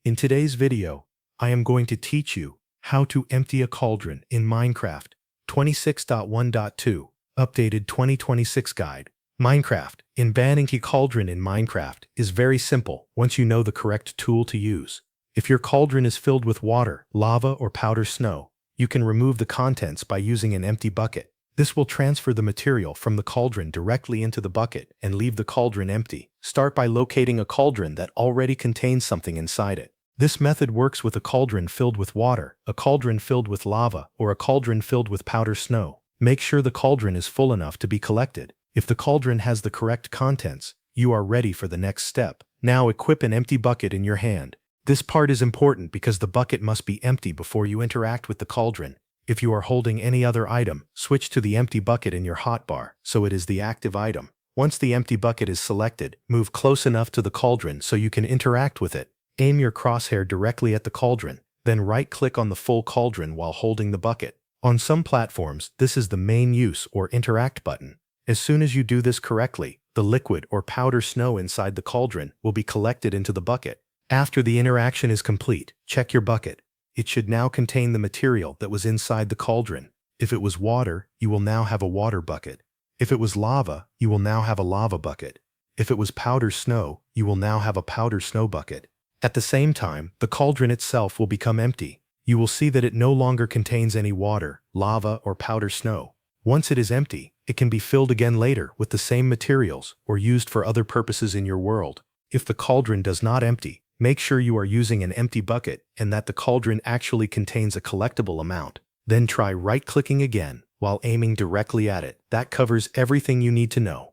In today's video, I am going to teach you how to empty a cauldron in Minecraft 26.1.2, updated 2026 guide. Minecraft, in banning a cauldron in Minecraft is very simple once you know the correct tool to use. If your cauldron is filled with water, lava, or powder snow, you can remove the contents by using an empty bucket. This will transfer the material from the cauldron directly into the bucket and leave the cauldron empty. Start by locating a cauldron that already contains something inside it. This method works with a cauldron filled with water, a cauldron filled with lava, or a cauldron filled with powder snow. Make sure the cauldron is full enough to be collected. If the cauldron has the correct contents, you are ready for the next step. Now equip an empty bucket in your hand. This part is important because the bucket must be empty before you interact with the cauldron. If you are holding any other item, switch to the empty bucket in your hotbar, so it is the active item. Once the empty bucket is selected, move close enough to the cauldron so you can interact with it. Aim your crosshair directly at the cauldron, then right-click on the full cauldron while holding the bucket. On some platforms, this is the main use or interact button. As soon as you do this correctly, the liquid or powder snow inside the cauldron will be collected into the bucket. After the interaction is complete, check your bucket. It should now contain the material that was inside the cauldron. If it was water, you will now have a water bucket. If it was lava, you will now have a lava bucket. If it was powder snow, you will now have a powder snow bucket. At the same time, the cauldron itself will become empty. You will see that it no longer contains any water, lava, or powder snow. Once it is empty, it can be filled again later with the same materials or used for other purposes in your world. If the cauldron does not empty, make sure you are using an empty bucket and that the cauldron actually contains a collectible amount. Then try right-clicking again while aiming directly at it. That covers everything you need to know.